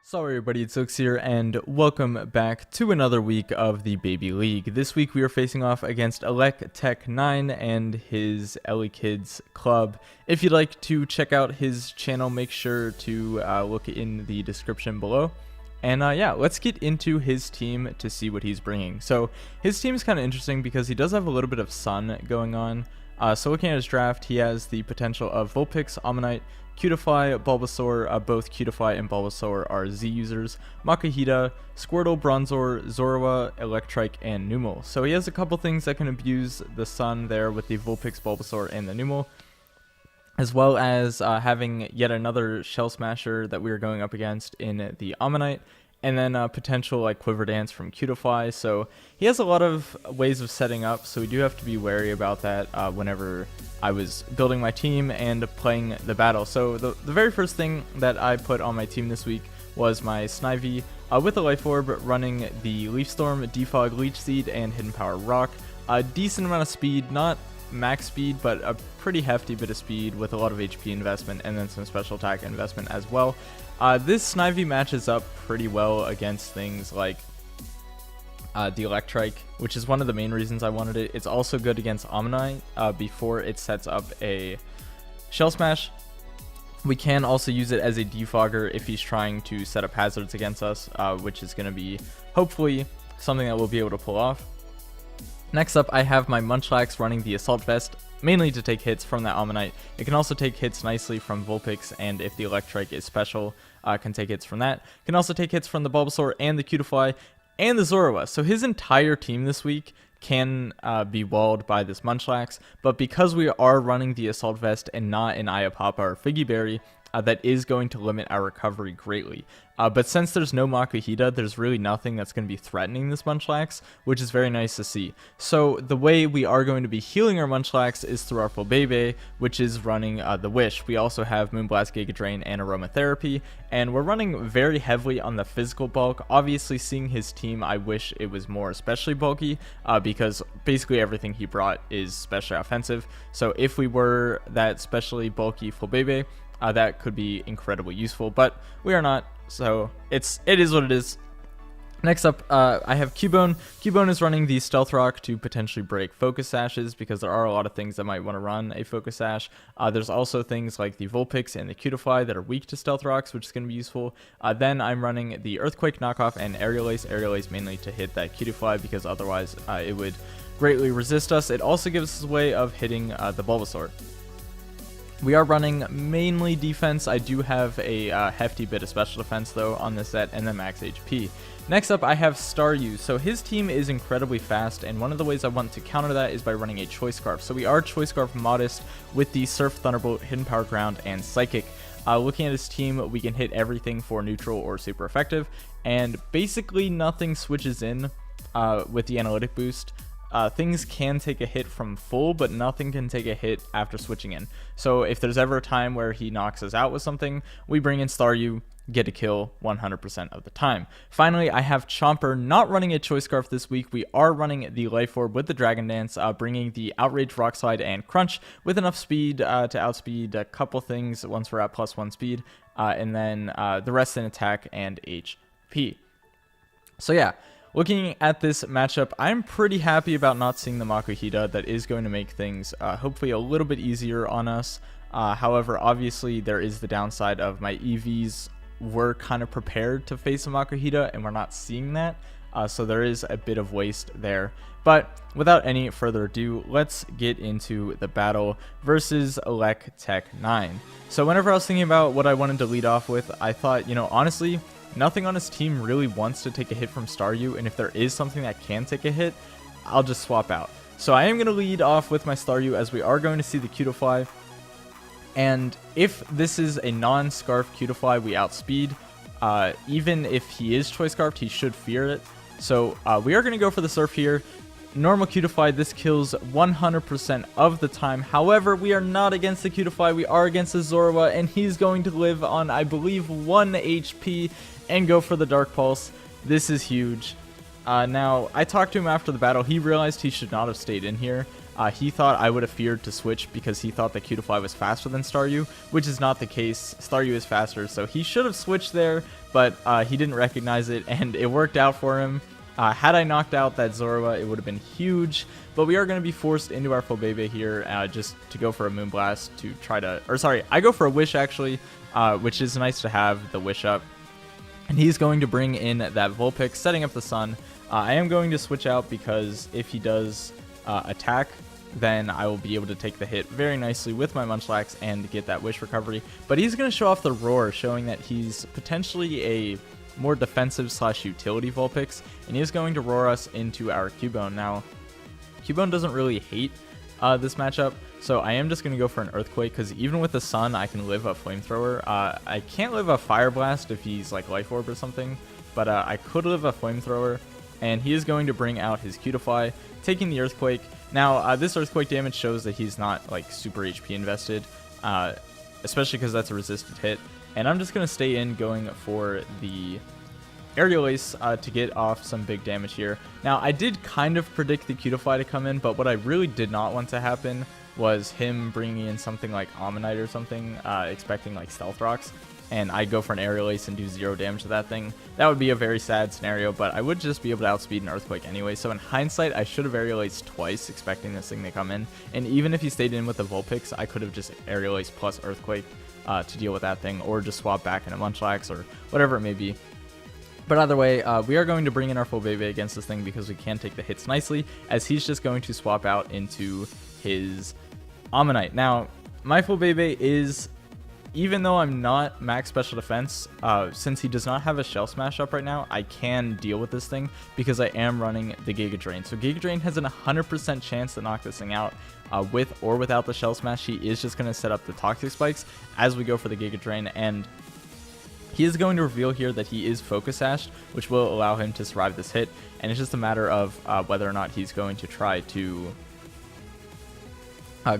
Sorry everybody, it's Xilicks here, and welcome back to another week of the Baby League. This week we are facing off against Elekids 9 and his Elekids Club. If you'd like to check out his channel, make sure to look in the description below. And yeah, let's get into his team to see what he's bringing. So his team is kind of interesting because he does have a little bit of sun going on. So looking at his draft, he has the potential of Vulpix, Ammonite, Cutify, Bulbasaur. Both Cutify and Bulbasaur are Z users, Makuhita, Squirtle, Bronzor, Zorua, Electrike, and Numel. So he has a couple things that can abuse the sun there with the Vulpix, Bulbasaur, and the Numel, as well as having yet another Shell Smasher that we are going up against in the Ammonite, and then potential like Quiver Dance from Cutify. So he has a lot of ways of setting up, so we do have to be wary about that whenever I was building my team and playing the battle. So the very first thing that I put on my team this week was my Snivy with a Life Orb, running the Leaf Storm, Defog, Leech Seed, and Hidden Power Rock. A decent amount of speed, not max speed, but a pretty hefty bit of speed with a lot of HP investment and then some special attack investment as well. This Snivy matches up pretty well against things like the Electrike, which is one of the main reasons I wanted it. It's also good against Ammonite before it sets up a Shell Smash. We can also use it as a defogger if he's trying to set up hazards against us, which is going to be hopefully something that we'll be able to pull off. Next up, I have my Munchlax running the Assault Vest, mainly to take hits from that Ammonite. It can also take hits nicely from Vulpix, and if the Electrike is special, can take hits from that. Can also take hits from the Bulbasaur and the Cutify and the Zorua. So his entire team this week can be walled by this Munchlax, but because we are running the Assault Vest and not an Ayapapa or Figgy Berry, that is going to limit our recovery greatly. But since there's no Makuhita, there's really nothing that's going to be threatening this Munchlax, which is very nice to see. So the way we are going to be healing our Munchlax is through our Fulbebe, which is running the Wish. We also have Moonblast, Giga Drain, and Aromatherapy, and we're running very heavily on the physical bulk. Obviously, seeing his team, I wish it was more especially bulky, because basically everything he brought is specially offensive. So if we were that specially bulky Fulbebe, that could be incredibly useful, but we are not, so it is what it is. Next up, I have Cubone. Cubone is running the Stealth Rock to potentially break Focus Sashes, because there are a lot of things that might want to run a Focus Sash. There's also things like the Vulpix and the Cutify that are weak to Stealth Rocks, which is going to be useful. Then I'm running the Earthquake knockoff and Aerial Ace mainly to hit that Cutify, because otherwise it would greatly resist us. It also gives us a way of hitting the Bulbasaur. We are running mainly defense. I do have a hefty bit of special defense though on this set, and then max HP. Next up, I have Staryu. So his team is incredibly fast, and one of the ways I want to counter that is by running a Choice Scarf. So we are Choice Scarf modest with the Surf, Thunderbolt, Hidden Power Ground, and Psychic. Looking at his team, we can hit everything for neutral or super effective, and basically nothing switches in with the Analytic Boost. Things can take a hit from full, but nothing can take a hit after switching in. So if there's ever a time where he knocks us out with something, we bring in Staryu, get a kill 100% of the time. Finally, I have Chomper not running a Choice Scarf this week. We are running the Life Orb with the Dragon Dance, bringing the Outrage, Rock Slide, and Crunch with enough speed to outspeed a couple things once we're at +1 speed, and then the rest in attack and HP. So yeah. Looking at this matchup, I'm pretty happy about not seeing the Makuhita. That is going to make things hopefully a little bit easier on us. However, obviously there is the downside of my EVs were kind of prepared to face a Makuhita, and we're not seeing that. So there is a bit of waste there. But without any further ado, let's get into the battle versus Elekids 9. So whenever I was thinking about what I wanted to lead off with, I thought, you know, honestly, nothing on his team really wants to take a hit from Staryu, and if there is something that can take a hit, I'll just swap out. So I am going to lead off with my Staryu, as we are going to see the Cutify, and if this is a non-Scarf Cutify, we outspeed. Even if he is Choice Scarfed, he should fear it. So we are going to go for the Surf here. Normal Cutify, this kills 100% of the time. However, we are not against the Cutify, we are against the Zorua, and he's going to live on, I believe, 1 HP and go for the Dark Pulse. This is huge. Now, I talked to him after the battle. He realized he should not have stayed in here. He thought I would have feared to switch because he thought that Cutiefly was faster than Staryu, which is not the case. Staryu is faster, so he should have switched there, but he didn't recognize it, and it worked out for him. Had I knocked out that Zorua, it would have been huge, but we are going to be forced into our Fulbebe here just to go for a Moonblast to try to, or sorry, I go for a Wish actually, which is nice to have the Wish up. And he's going to bring in that Vulpix, setting up the Sun. I am going to switch out because if he does attack, then I will be able to take the hit very nicely with my Munchlax and get that Wish recovery. But he's going to show off the Roar, showing that he's potentially a more defensive / utility Vulpix, and he is going to Roar us into our Cubone. Now, Cubone doesn't really hate this matchup, so I am just going to go for an Earthquake, because even with the Sun, I can live a Flamethrower. I can't live a Fire Blast if he's like Life Orb or something, but I could live a Flamethrower, and he is going to bring out his Cutiefly, taking the Earthquake. Now, this Earthquake damage shows that he's not like super HP invested, especially because that's a resisted hit. And I'm just going to stay in going for the Aerial Ace to get off some big damage here. Now, I did kind of predict the Cutiefly to come in, but what I really did not want to happen was him bringing in something like Ammonite or something, expecting like Stealth Rocks, and I go for an Aerial Ace and do 0 damage to that thing. That would be a very sad scenario, but I would just be able to outspeed an Earthquake anyway. So in hindsight, I should have Aerial Aced twice, expecting this thing to come in. And even if he stayed in with the Vulpix, I could have just Aerial Ace plus Earthquake to deal with that thing, or just swap back into Munchlax or whatever it may be. But either way, we are going to bring in our Fulbebe against this thing because we can take the hits nicely, as he's just going to swap out into his Ammonite. Now, my Fulbebe is, even though I'm not max special defense, since he does not have a Shell Smash up right now, I can deal with this thing because I am running the Giga Drain. So Giga Drain has an 100% chance to knock this thing out. With or without the Shell Smash, he is just going to set up the Toxic Spikes as we go for the Giga Drain, and he is going to reveal here that he is Focus Sashed, which will allow him to survive this hit, and it's just a matter of whether or not he's going to try to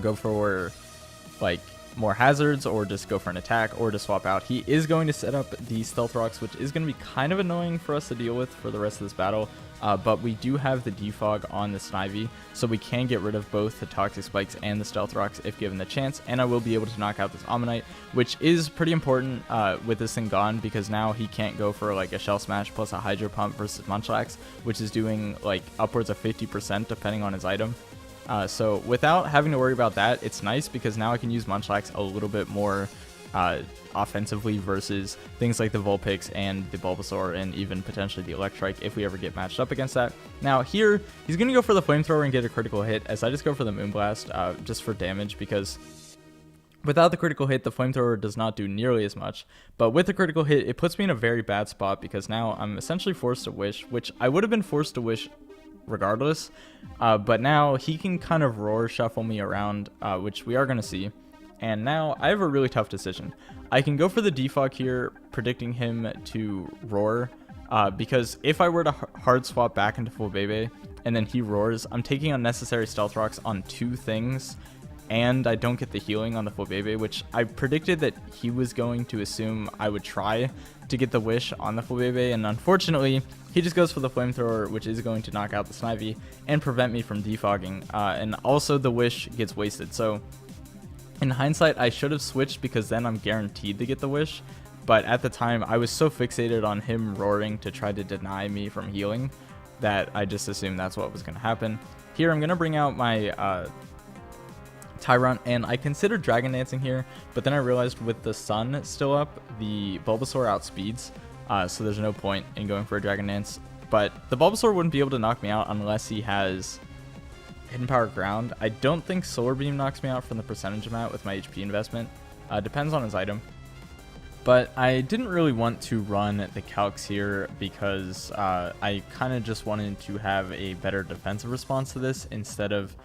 go for like more hazards, or just go for an attack, or to swap out. He is going to set up the Stealth Rocks, which is going to be kind of annoying for us to deal with for the rest of this battle, but we do have the Defog on the Snivy, so we can get rid of both the Toxic Spikes and the Stealth Rocks if given the chance, and I will be able to knock out this Ammonite, which is pretty important with this thing gone, because now he can't go for like a Shell Smash plus a Hydro Pump versus Munchlax, which is doing like upwards of 50% depending on his item. So without having to worry about that, it's nice because now I can use Munchlax a little bit more offensively versus things like the Vulpix and the Bulbasaur, and even potentially the Electrike if we ever get matched up against that. Now here, he's going to go for the Flamethrower and get a critical hit, as I just go for the Moonblast just for damage, because without the critical hit, the Flamethrower does not do nearly as much, but with the critical hit, it puts me in a very bad spot, because now I'm essentially forced to Wish, which I would have been forced to Wish regardless, but now he can kind of Roar Shuffle me around, which we are going to see. And now I have a really tough decision. I can go for the Defog here, predicting him to Roar, because if I were to hard swap back into Fulbebe and then he roars, I'm taking unnecessary Stealth Rocks on 2 things, and I don't get the healing on the Fulbebe, which I predicted that he was going to assume I would try to get the Wish on the Fulbebe, and unfortunately he just goes for the Flamethrower, which is going to knock out the Snivy and prevent me from defogging, and also the Wish gets wasted. So in hindsight, I should have switched, because then I'm guaranteed to get the Wish, but at the time I was so fixated on him roaring to try to deny me from healing that I just assumed that's what was going to happen. Here I'm going to bring out my Tyrunt, and I considered Dragon Dancing here, but then I realized with the Sun still up, the Bulbasaur outspeeds, so there's no point in going for a Dragon Dance. But the Bulbasaur wouldn't be able to knock me out unless he has Hidden Power Ground. I don't think Solar Beam knocks me out from the percentage amount with my HP investment. Depends on his item. But I didn't really want to run the Calcs here because I kind of just wanted to have a better defensive response to this instead of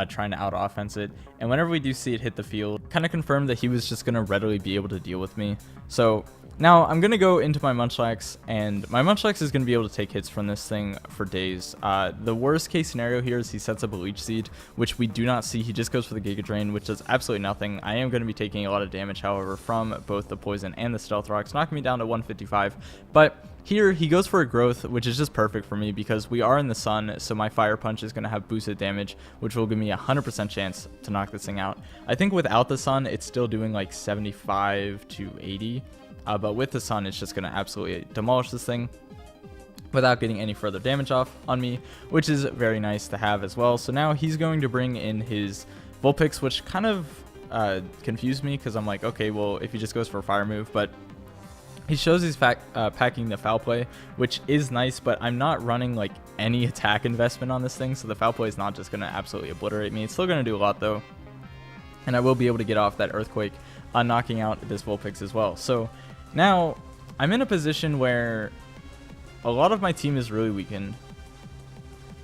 trying to out-offense it. And whenever we do see it hit the field, kind of confirmed that he was just going to readily be able to deal with me. So Now, I'm going to go into my Munchlax, and my Munchlax is going to be able to take hits from this thing for days. The worst case scenario here is he sets up a Leech Seed, which we do not see. He just goes for the Giga Drain, which does absolutely nothing. I am going to be taking a lot of damage, however, from both the Poison and the Stealth Rocks, knocking me down to 155. But here, he goes for a Growth, which is just perfect for me because we are in the sun, so my Fire Punch is going to have boosted damage, which will give me a 100% chance to knock this thing out. I think without the sun, it's still doing like 75 to 80. But with the sun, it's just going to absolutely demolish this thing without getting any further damage off on me, which is very nice to have as well. So now he's going to bring in his Vulpix, which kind of confused me because I'm like, okay, well, if he just goes for a fire move, but he shows he's packing the Foul Play, which is nice, but I'm not running like any attack investment on this thing, so the Foul Play is not just going to absolutely obliterate me. It's still going to do a lot though, and I will be able to get off that Earthquake on knocking out this Vulpix as well. So now, I'm in a position where a lot of my team is really weakened,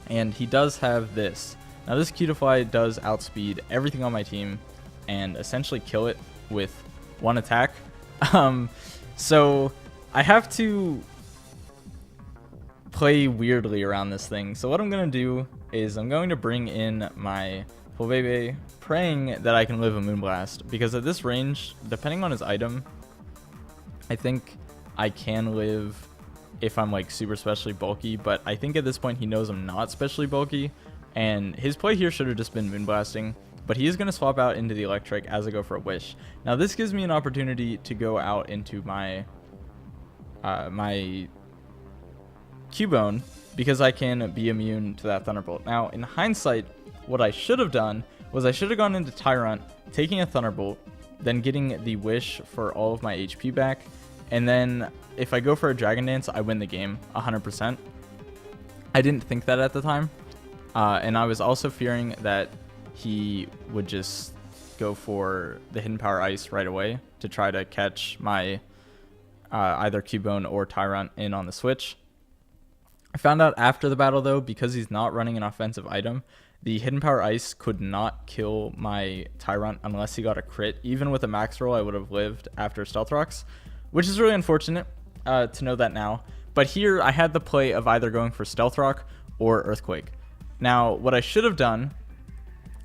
and he does have this. Now, this Cutiefly does outspeed everything on my team and essentially kill it with one attack. So I have to play weirdly around this thing. So what I'm going to do is I'm going to bring in my Volbebe, praying that I can live a Moonblast, because at this range, depending on his item, I think I can live if I'm like super specially bulky, but I think at this point he knows I'm not specially bulky, and his play here should have just been Moonblasting, but he is going to swap out into the Electric as I go for a Wish. Now this gives me an opportunity to go out into my my Cubone, because I can be immune to that Thunderbolt. Now in hindsight, what I should have done was I should have gone into Tyrunt, taking a Thunderbolt, then getting the Wish for all of my HP back, and then if I go for a Dragon Dance, I win the game 100%. I didn't think that at the time, and I was also fearing that he would just go for the Hidden Power Ice right away to try to catch my either Cubone or Tyrunt in on the switch. I found out after the battle though, because he's not running an offensive item, the Hidden Power Ice could not kill my Tyrunt unless he got a crit. Even with a max roll, I would have lived after Stealth Rocks, which is really unfortunate to know that now. But here, I had the play of either going for Stealth Rock or Earthquake. Now, what I should have done,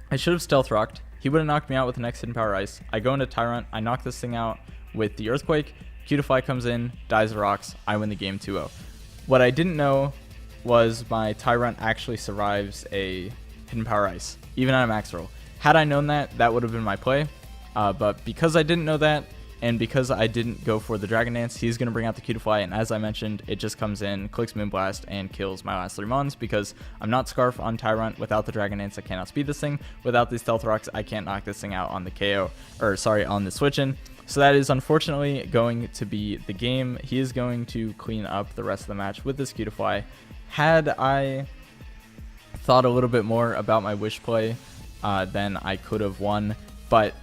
I should have Stealth Rocked. He would have knocked me out with the next Hidden Power Ice. I go into Tyrunt, I knock this thing out with the Earthquake. Cutiefly comes in, dies the rocks, I win the game 2-0. What I didn't know was my Tyrunt actually survives a Hidden Power Ice, even on a max roll. Had I known that, that would have been my play. But because I didn't know that, and because I didn't go for the Dragon Dance, he's going to bring out the Cutiefly, and as I mentioned, it just comes in, clicks Moonblast, and kills my last 3 mons, because I'm not Scarf on Tyrunt. Without the Dragon Dance, I cannot speed this thing. Without these Stealth Rocks, I can't knock this thing out on the KO, or sorry, on the switch-in. So that is unfortunately going to be the game. He is going to clean up the rest of the match with this Cutiefly. Had I thought a little bit more about my Wish play, then I could have won. But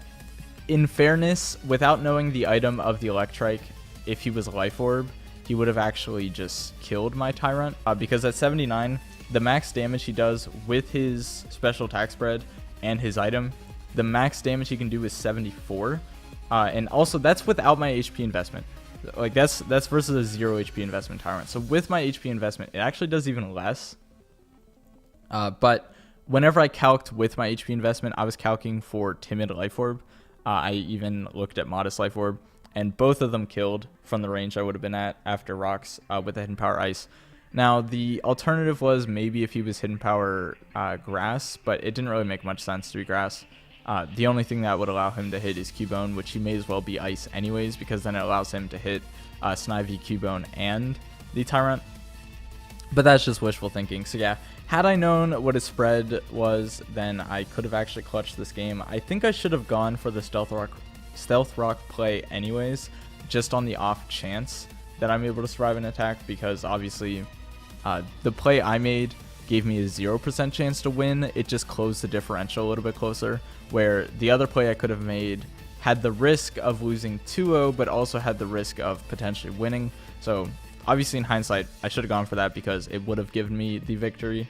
in fairness, without knowing the item of the Electrike, if he was a Life Orb, he would have actually just killed my Tyrunt. Because at 79, the max damage he does with his special attack spread and his item, the max damage he can do is 74. And also, that's without my HP investment. Like, that's versus a 0 HP investment Tyrunt. So with my HP investment, it actually does even less. But whenever I calced with my HP investment, I was calculating for Timid Life Orb. I even looked at Modest Life Orb, and both of them killed from the range I would have been at after Rocks with the Hidden Power Ice. Now, the alternative was maybe if he was Hidden Power Grass, but it didn't really make much sense to be Grass. The only thing that would allow him to hit is Cubone, which he may as well be Ice anyways, because then it allows him to hit Snivy, Cubone, and the Tyrunt. But that's just wishful thinking. So yeah, had I known what his spread was, then I could have actually clutched this game. I think I should have gone for the Stealth Rock play anyways, just on the off chance that I'm able to survive an attack, because obviously the play I made gave me a 0% chance to win. It just closed the differential a little bit closer, where the other play I could have made had the risk of losing 2-0, but also had the risk of potentially winning. So obviously in hindsight, I should have gone for that because it would have given me the victory.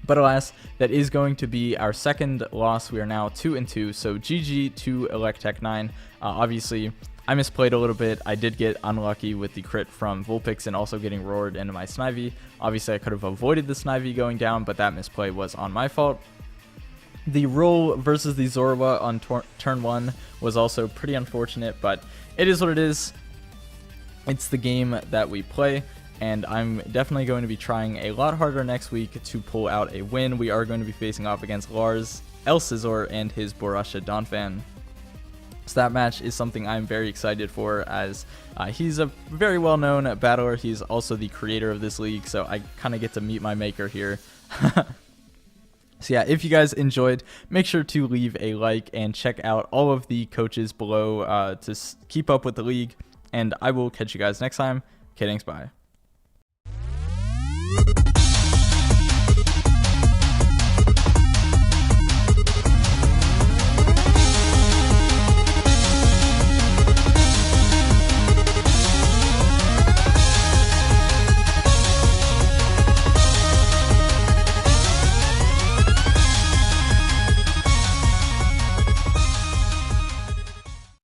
But alas, that is going to be our second loss. We are now 2-2, so GG to Electech 9. Obviously, I misplayed a little bit. I did get unlucky with the crit from Vulpix and also getting roared into my Snivy. Obviously, I could have avoided the Snivy going down, but that misplay was on my fault. The roll versus the Zorua on turn 1 was also pretty unfortunate, but it is what it is. It's the game that we play, and I'm definitely going to be trying a lot harder next week to pull out a win. We are going to be facing off against Lars, El Scizor, and his Borussia Donphan. So that match is something I'm very excited for, as he's a very well-known battler. He's also the creator of this league, so I kind of get to meet my maker here. So yeah, if you guys enjoyed, make sure to leave a like and check out all of the coaches below to keep up with the league. And I will catch you guys next time. Okay, thanks, bye.